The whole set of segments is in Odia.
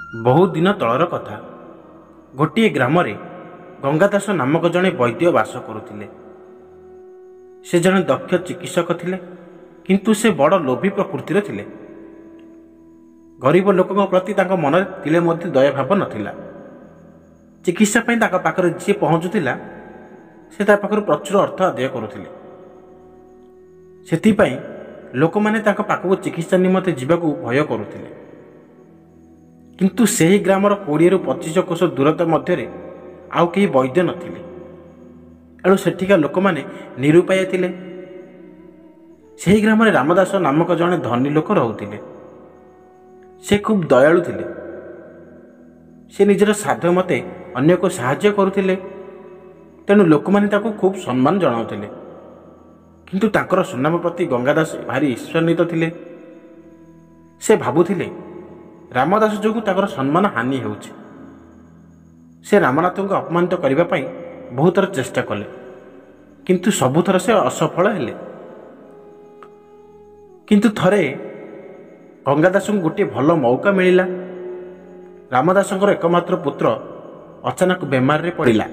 ବହୁ ଦିନ ତଳର କଥା। ଗୋଟିଏ ଗ୍ରାମରେ ଗଙ୍ଗାଦାସ ନାମକ ଜଣେ ବୈଦ୍ୟ ବାସ କରୁଥିଲେ। ସେ ଜଣେ ଦକ୍ଷ ଚିକିତ୍ସକ ଥିଲେ, କିନ୍ତୁ ସେ ବଡ଼ ଲୋଭୀ ପ୍ରକୃତିର ଥିଲେ। ଗରିବ ଲୋକଙ୍କ ପ୍ରତି ତାଙ୍କ ମନରେ ତିଳେ ମଧ୍ୟ ଦୟାଭାବ ନଥିଲା। ଚିକିତ୍ସା ପାଇଁ ତାଙ୍କ ପାଖରେ ଯିଏ ପହଞ୍ଚୁଥିଲା ସେ ତା ପାଖରୁ ପ୍ରଚୁର ଅର୍ଥ ଆଦାୟ କରୁଥିଲେ। ସେଥିପାଇଁ ଲୋକମାନେ ତାଙ୍କ ପାଖକୁ ଚିକିତ୍ସା ନିମନ୍ତେ ଯିବାକୁ ଭୟ କରୁଥିଲେ। କିନ୍ତୁ ସେହି ଗ୍ରାମର 20ରୁ 25 କୋଶ ଦୂରତା ମଧ୍ୟରେ ଆଉ କେହି ବୈଦ୍ୟ ନଥିଲେ। ଏଣୁ ସେଠିକା ଲୋକମାନେ ନିରୁପାୟ ଥିଲେ। ସେହି ଗ୍ରାମରେ ରାମଦାସ ନାମକ ଜଣେ ଧନୀ ଲୋକ ରହୁଥିଲେ। ସେ ଖୁବ୍ ଦୟାଳୁ ଥିଲେ। ସେ ନିଜର ସାଧ୍ୟ ମତେ ଅନ୍ୟକୁ ସାହାଯ୍ୟ କରୁଥିଲେ। ତେଣୁ ଲୋକମାନେ ତାକୁ ଖୁବ୍ ସମ୍ମାନ ଜଣାଉଥିଲେ। କିନ୍ତୁ ତାଙ୍କର ସୁନାମ ପ୍ରତି ଗଙ୍ଗାଦାସ ଭାରି ଈର୍ଷାନ୍ୱିତ ଥିଲେ। ସେ ଭାବୁଥିଲେ ରାମଦାସ ଯୋଗୁଁ ତାଙ୍କର ସମ୍ମାନ ହାନି ହେଉଛି। ସେ ରାମନାଥଙ୍କୁ ଅପମାନିତ କରିବା ପାଇଁ ବହୁତ ଥର ଚେଷ୍ଟା କଲେ, କିନ୍ତୁ ସବୁଥର ସେ ଅସଫଳ ହେଲେ। କିନ୍ତୁ ଥରେ ଗଙ୍ଗାଦାସଙ୍କୁ ଗୋଟିଏ ଭଲ ମୌକା ମିଳିଲା। ରାମଦାସଙ୍କର ଏକମାତ୍ର ପୁତ୍ର ଅଚାନକ ବେମାରରେ ପଡ଼ିଲା।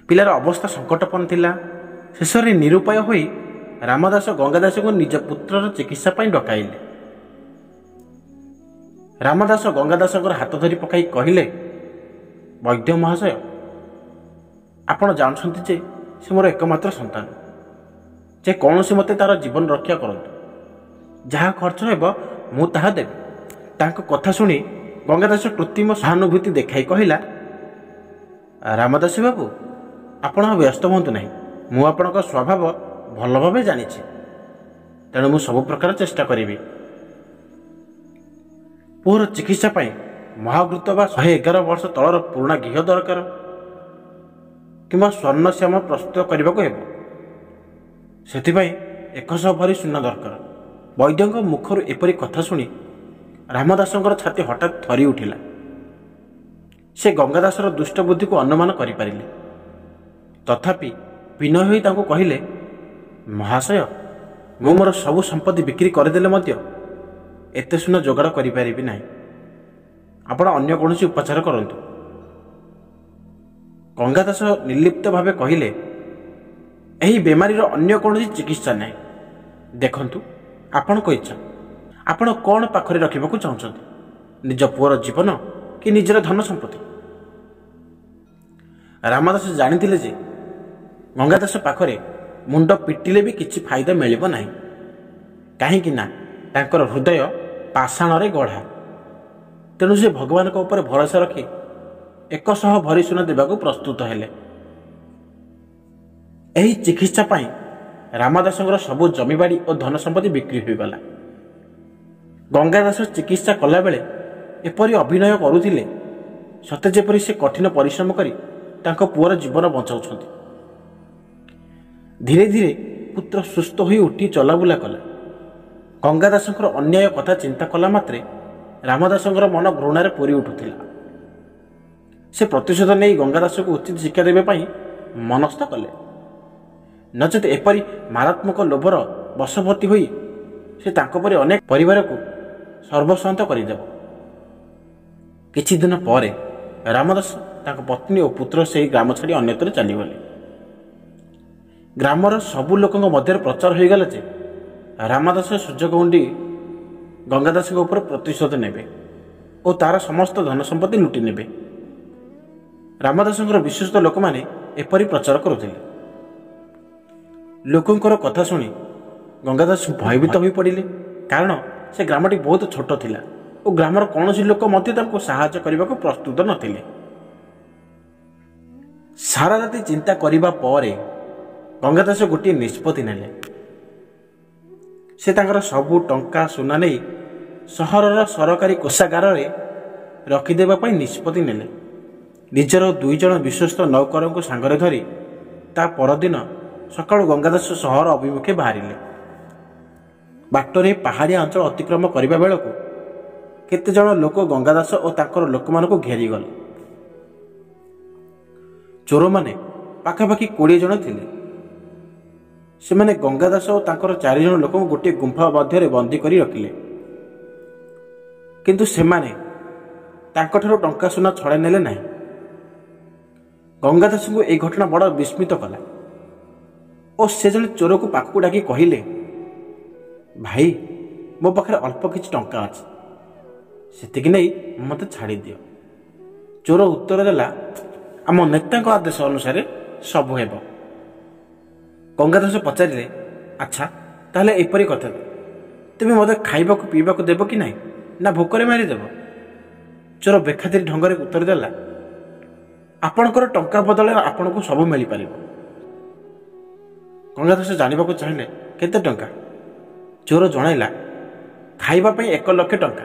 ପିଲାର ଅବସ୍ଥା ସଙ୍କଟାପନ୍ନ ଥିଲା। ଶେଷରେ ନିରୁପାୟ ହୋଇ ରାମଦାସ ଗଙ୍ଗାଦାସଙ୍କୁ ନିଜ ପୁତ୍ରର ଚିକିତ୍ସା ପାଇଁ ଡକାଇଲେ। ରାମଦାସ ଗଙ୍ଗାଦାସଙ୍କର ହାତ ଧରି ପକାଇ କହିଲେ, ବୈଦ୍ୟ ମହାଶୟ, ଆପଣ ଜାଣୁଛନ୍ତି ଯେ ସେ ମୋର ଏକମାତ୍ର ସନ୍ତାନ। ଯେ କୌଣସି ମତେ ତାର ଜୀବନ ରକ୍ଷା କରନ୍ତୁ। ଯାହା ଖର୍ଚ୍ଚ ହେବ ମୁଁ ତାହା ଦେବି। ତାଙ୍କ କଥା ଶୁଣି ଗଙ୍ଗାଦାସ କୃତ୍ରିମ ସହାନୁଭୂତି ଦେଖାଇ କହିଲା, ରାମଦାସ ବାବୁ, ଆପଣ ବ୍ୟସ୍ତ ହୁଅନ୍ତୁ ନାହିଁ। ମୁଁ ଆପଣଙ୍କ ସ୍ୱଭାବ ଭଲ ଭାବେ ଜାଣିଛି। ତେଣୁ ମୁଁ ସବୁ ପ୍ରକାର ଚେଷ୍ଟା କରିବି। ପୁଅର ଚିକିତ୍ସା ପାଇଁ ମହାଘୃତ ବା 111 ବର୍ଷ ତଳର ପୁରୁଣା ଘିଅ ଦରକାର, କିମ୍ବା ସ୍ୱର୍ଣ୍ଣଶ୍ୟାମ ପ୍ରସ୍ତୁତ କରିବାକୁ ହେବ। ସେଥିପାଇଁ 100 ଭରି ସୁନା ଦରକାର। ବୈଦ୍ୟଙ୍କ ମୁଖରୁ ଏପରି କଥା ଶୁଣି ରାମଦାସଙ୍କର ଛାତି ହଠାତ୍ ଥରି ଉଠିଲା। ସେ ଗଙ୍ଗାଦାସର ଦୁଷ୍ଟ ବୁଦ୍ଧିକୁ ଅନୁମାନ କରିପାରିଲେ। ତଥାପି ବିନୟ ହୋଇ ତାଙ୍କୁ କହିଲେ, ମହାଶୟ, ମୁଁ ମୋର ସବୁ ସମ୍ପତ୍ତି ବିକ୍ରି କରିଦେଲେ ମଧ୍ୟ ଏତେ ସୁନା ଯୋଗାଡ଼ କରିପାରିବି ନାହିଁ। ଆପଣ ଅନ୍ୟ କୌଣସି ଉପଚାର କରନ୍ତୁ। ଗଙ୍ଗାଦାସ ନିର୍ଲିପ୍ତ ଭାବେ କହିଲେ, ଏହି ବେମାରୀର ଅନ୍ୟ କୌଣସି ଚିକିତ୍ସା ନାହିଁ। ଦେଖନ୍ତୁ, ଆପଣଙ୍କ ଇଚ୍ଛା। ଆପଣ କ'ଣ ପାଖରେ ରଖିବାକୁ ଚାହୁଁଛନ୍ତି? ନିଜ ପୁଅର ଜୀବନ କି ନିଜର ଧନ ସମ୍ପତ୍ତି? ରାମଦାସ ଜାଣିଥିଲେ ଯେ ଗଙ୍ଗାଦାସ ପାଖରେ ମୁଣ୍ଡ ପିଟିଲେ ବି କିଛି ଫାଇଦା ମିଳିବ ନାହିଁ। କାହିଁକି ନା ତାଙ୍କର ହୃଦୟ ପାଷାଣରେ ଗଢ଼ା। ତେଣୁ ସେ ଭଗବାନଙ୍କ ଉପରେ ଭରସା ରଖି 100 ଭରି ସୁନା ଦେବାକୁ ପ୍ରସ୍ତୁତ ହେଲେ। ଏହି ଚିକିତ୍ସା ପାଇଁ ରାମଦାସଙ୍କର ସବୁ ଜମିବାଡ଼ି ଓ ଧନ ସମ୍ପତ୍ତି ବିକ୍ରି ହୋଇଗଲା। ଗଙ୍ଗାଦାସ ଚିକିତ୍ସା କଲାବେଳେ ଏପରି ଅଭିନୟ କରୁଥିଲେ ସତେ ଯେପରି ସେ କଠିନ ପରିଶ୍ରମ କରି ତାଙ୍କ ପୁଅର ଜୀବନ ବଞ୍ଚାଉଛନ୍ତି। ଧୀରେ ଧୀରେ ପୁତ୍ର ସୁସ୍ଥ ହୋଇ ଉଠି ଚଲାବୁଲା କଲା। ଗଙ୍ଗାଦାସଙ୍କର ଅନ୍ୟାୟ କଥା ଚିନ୍ତା କଲା ମାତ୍ରେ ରାମଦାସଙ୍କର ମନ ଘୃଣାରେ ପୂରି ଉଠୁଥିଲା। ସେ ପ୍ରତିଶୋଧ ନେଇ ଗଙ୍ଗାଦାସକୁ ଉଚିତ ଶିକ୍ଷା ଦେବା ପାଇଁ ମନସ୍ଥ କଲେ। ନଚେତ ଏପରି ମାରାତ୍ମକ ଲୋଭର ବଶବର୍ତ୍ତୀ ହୋଇ ସେ ତାଙ୍କ ପରି ଅନେକ ପରିବାରକୁ ସର୍ବସ୍ୱାନ୍ତ କରିଦେବ। କିଛି ଦିନ ପରେ ରାମଦାସ, ତାଙ୍କ ପତ୍ନୀ ଓ ପୁତ୍ର ସେହି ଗ୍ରାମ ଛାଡ଼ି ଅନ୍ୟତ୍ର ଚାଲିଗଲେ। ଗ୍ରାମର ସବୁ ଲୋକଙ୍କ ମଧ୍ୟରେ ପ୍ରଚାର ହୋଇଗଲା ଯେ ରାମଦାସ ସୁଯୋଗ ଉଣ୍ଡି ଗଙ୍ଗାଦାସଙ୍କ ଉପରେ ପ୍ରତିଶୋଧ ନେବେ ଓ ତାର ସମସ୍ତ ଧନ ସମ୍ପତ୍ତି ଲୁଟି ନେବେ। ରାମଦାସଙ୍କର ବିଶ୍ୱସ୍ତ ଲୋକମାନେ ଏପରି ପ୍ରଚାର କରୁଥିଲେ। ଲୋକଙ୍କର କଥା ଶୁଣି ଗଙ୍ଗାଦାସ ଭୟଭୀତ ହୋଇପଡ଼ିଲେ। କାରଣ ସେ ଗ୍ରାମଟି ବହୁତ ଛୋଟ ଥିଲା ଓ ଗ୍ରାମର କୌଣସି ଲୋକ ମଧ୍ୟ ତାଙ୍କୁ ସାହାଯ୍ୟ କରିବାକୁ ପ୍ରସ୍ତୁତ ନଥିଲେ। ସାରା ରାତି ଚିନ୍ତା କରିବା ପରେ ଗଙ୍ଗାଦାସ ଗୋଟିଏ ନିଷ୍ପତ୍ତି ନେଲେ। ସେ ତାଙ୍କର ସବୁ ଟଙ୍କା ସୁନା ନେଇ ସହରର ସରକାରୀ କୋଷାଗାରରେ ରଖିଦେବା ପାଇଁ ନିଷ୍ପତ୍ତି ନେଲେ। ନିଜର 2 ଜଣ ବିଶ୍ୱସ୍ତ ନୌକରଙ୍କୁ ସାଙ୍ଗରେ ଧରି ତା ପରଦିନ ସକାଳୁ ଗଙ୍ଗାଦାସ ସହର ଅଭିମୁଖେ ବାହାରିଲେ। ବାଟରେ ପାହାଡ଼ିଆ ଅଞ୍ଚଳ ଅତିକ୍ରମ କରିବା ବେଳକୁ କେତେଜଣ ଲୋକ ଗଙ୍ଗାଦାସ ଓ ତାଙ୍କର ଲୋକମାନଙ୍କୁ ଘେରିଗଲେ। ଚୋରମାନେ ପାଖାପାଖି 20 ଜଣ ଥିଲେ। ସେମାନେ ଗଙ୍ଗାଦାସ ଓ ତାଙ୍କର 4 ଜଣ ଲୋକଙ୍କୁ ଗୋଟିଏ ଗୁମ୍ଫା ମଧ୍ୟରେ ବନ୍ଦୀ କରି ରଖିଲେ। କିନ୍ତୁ ସେମାନେ ତାଙ୍କଠାରୁ ଟଙ୍କା ସୁନା ଛଡ଼ାଇ ନେଲେ ନାହିଁ। ଗଙ୍ଗାଦାସଙ୍କୁ ଏହି ଘଟଣା ବଡ଼ ବିସ୍ମିତ କଲା ଓ ସେ ଜଣେ ଚୋରକୁ ପାଖକୁ ଡାକି କହିଲେ, ଭାଇ, ମୋ ପାଖରେ ଅଳ୍ପ କିଛି ଟଙ୍କା ଅଛି, ସେତିକି ନେଇ ମୋତେ ଛାଡ଼ିଦିଅ। ଚୋର ଉତ୍ତର ଦେଲା, ଆମ ନେତାଙ୍କ ଆଦେଶ ଅନୁସାରେ ସବୁ ହେବ। ଗଙ୍ଗାଦାସ ପଚାରିଲେ, ଆଚ୍ଛା, ତାହେଲେ ଏପରି କଥା, ତୁମେ ମୋତେ ଖାଇବାକୁ ପିଇବାକୁ ଦେବ କି ନାହିଁ, ନା ଭୋକରେ ମାରିଦେବ? ଚୋର ବେଖାତିର ଢଙ୍ଗରେ ଉତ୍ତର ଦେଲା, ଆପଣଙ୍କର ଟଙ୍କା ବଦଳରେ ଆପଣଙ୍କୁ ସବୁ ମିଳିପାରିବ। ଗଙ୍ଗାଦାସ ଜାଣିବାକୁ ଚାହିଁଲେ, କେତେ ଟଙ୍କା? ଚୋର ଜଣାଇଲା, ଖାଇବା ପାଇଁ 1 ଲକ୍ଷ ଟଙ୍କା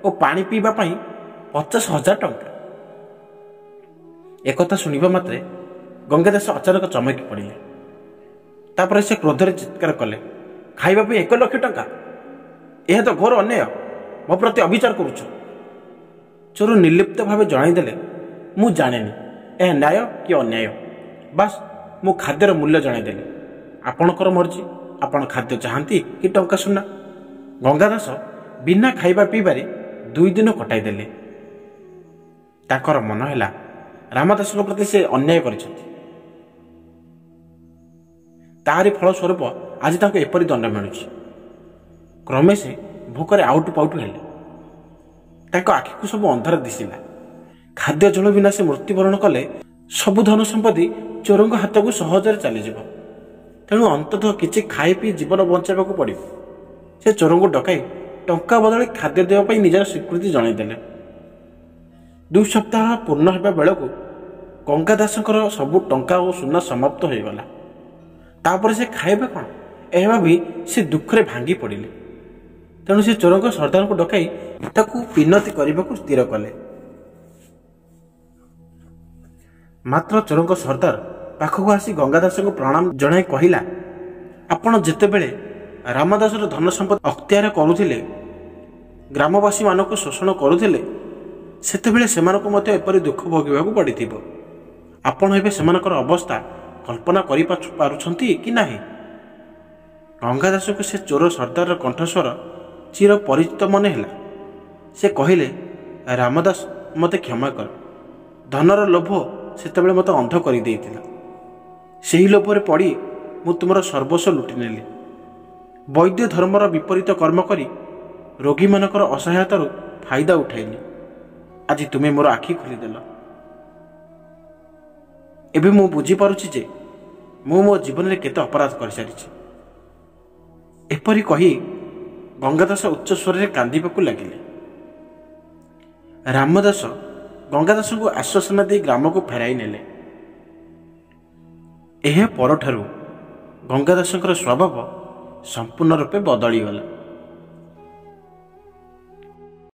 ଓ ପାଣି ପିଇବା ପାଇଁ 50,000 ଟଙ୍କା। ଏକଥା ଶୁଣିବା ମାତ୍ରେ ଗଙ୍ଗାଦାସ ଅଚାନକ ଚମକି ପଡ଼ିଲେ। ତାପରେ ସେ କ୍ରୋଧରେ ଚିତ୍କାର କଲେ, ଖାଇବା ପାଇଁ 1 ଲକ୍ଷ ଟଙ୍କା? ଏହା ତ ଘୋର ଅନ୍ୟାୟ, ମୋ ପ୍ରତି ଅବିଚାର କରୁଛ। ଚୋର ନିର୍ଲିପ୍ତ ଭାବେ ଜଣାଇଦେଲେ, ମୁଁ ଜାଣେନି ଏହା ନ୍ୟାୟ କି ଅନ୍ୟାୟ, ବାସ୍ ମୁଁ ଖାଦ୍ୟର ମୂଲ୍ୟ ଜଣାଇଦେଲି। ଆପଣଙ୍କର ମର୍ଜି, ଆପଣ ଖାଦ୍ୟ ଚାହାନ୍ତି କି ଟଙ୍କା ସୁନା? ଗଙ୍ଗାଦାସ ବିନା ଖାଇବା ପିଇବାରେ 2 ଦିନ କଟାଇଦେଲେ। ତାଙ୍କର ମନ ହେଲା ରାମଦାସଙ୍କ ପ୍ରତି ସେ ଅନ୍ୟାୟ କରିଛନ୍ତି। ତାହାରି ଫଳସ୍ୱରୂପ ଆଜି ତାଙ୍କୁ ଏପରି ଦଣ୍ଡ ମିଳୁଛି। କ୍ରମେ ସେ ଭୋକରେ ଆଉଟୁ ପାଉଟୁ ହେଲେ। ତାଙ୍କ ଆଖିକୁ ସବୁ ଅନ୍ଧାର ଦିଶିଲା। ଖାଦ୍ୟ ଜଳ ବିନା ସେ ମୃତ୍ୟୁବରଣ କଲେ ସବୁ ଧନ ସମ୍ପତ୍ତି ଚୋରଙ୍କ ହାତକୁ ସହଜରେ ଚାଲିଯିବ। ତେଣୁ ଅନ୍ତତଃ କିଛି ଖାଇ ପିଇ ଜୀବନ ବଞ୍ଚାଇବାକୁ ପଡ଼ିବ। ସେ ଚୋରଙ୍କୁ ଡକାଇ ଟଙ୍କା ବଦଳରେ ଖାଦ୍ୟ ଦେବା ପାଇଁ ନିଜର ସ୍ୱୀକୃତି ଜଣାଇଦେଲେ। 2 ସପ୍ତାହ ପୂର୍ଣ୍ଣ ହେବା ବେଳକୁ ଗଙ୍ଗାଦାସଙ୍କର ସବୁ ଟଙ୍କା ଓ ସୁନା ସମାପ୍ତ ହୋଇଗଲା। ତାପରେ ସେ ଖାଇବେ କ'ଣ, ଏହା ଭାବି ସେ ଦୁଃଖରେ ଭାଙ୍ଗି ପଡ଼ିଲେ। ତେଣୁ ସେ ଚୋରଙ୍କ ସର୍ଦ୍ଦାରଙ୍କୁ ଡକାଇ ତାକୁ ବିନତି କରିବାକୁ ସ୍ଥିର କଲେ। ମାତ୍ର ଚୋରଙ୍କ ସର୍ଦ୍ଦାର ପାଖକୁ ଆସି ଗଙ୍ଗାଦାସଙ୍କୁ ପ୍ରଣାମ ଜଣାଇ କହିଲା, ଆପଣ ଯେତେବେଳେ ରାମଦାସର ଧନ ସମ୍ପତ୍ତି ଅକ୍ତିଆର କରୁଥିଲେ, ଗ୍ରାମବାସୀମାନଙ୍କୁ ଶୋଷଣ କରୁଥିଲେ, ସେତେବେଳେ ସେମାନଙ୍କୁ ମଧ୍ୟ ଏପରି ଦୁଃଖ ଭୋଗିବାକୁ ପଡ଼ିଥିବ। ଆପଣ ଏବେ ସେମାନଙ୍କର ଅବସ୍ଥା କଳ୍ପନା କରିପାରୁଛନ୍ତି କି ନାହିଁ? ଗଙ୍ଗାଦାସଙ୍କୁ ସେ ଚୋର ସର୍ଦ୍ଦାରର କଣ୍ଠସ୍ୱର ଚିର ପରିଚିତ ମନେ ହେଲା। ସେ କହିଲେ, ରାମଦାସ, ମୋତେ କ୍ଷମା କର। ଧନର ଲୋଭ ସେତେବେଳେ ମୋତେ ଅନ୍ଧ କରିଦେଇଥିଲା। ସେହି ଲୋଭରେ ପଡ଼ି ମୁଁ ତୁମର ସର୍ବସ୍ୱ ଲୁଟି ନେଲି। ବୈଦ୍ୟ ଧର୍ମର ବିପରୀତ କର୍ମ କରି ରୋଗୀମାନଙ୍କର ଅସହାୟତାରୁ ଫାଇଦା ଉଠାଇଲି। ଆଜି ତୁମେ ମୋର ଆଖି ଖୋଲିଦେଲ। ଏବେ ମୁଁ ବୁଝିପାରୁଛି ଯେ ମୁଁ ମୋ ଜୀବନରେ କେତେ ଅପରାଧ କରିସାରିଛି। ଏପରି କହି ଗଙ୍ଗାଦାସ ଉଚ୍ଚ ସ୍ୱରରେ କାନ୍ଦିବାକୁ ଲାଗିଲେ। ରାମଦାସ ଗଙ୍ଗାଦାସଙ୍କୁ ଆଶ୍ୱାସନା ଦେଇ ଗ୍ରାମକୁ ଫେରାଇ ନେଲେ। ଏହା ପରଠାରୁ ଗଙ୍ଗାଦାସଙ୍କର ସ୍ୱଭାବ ସମ୍ପୂର୍ଣ୍ଣ ରୂପେ ବଦଳିଗଲା।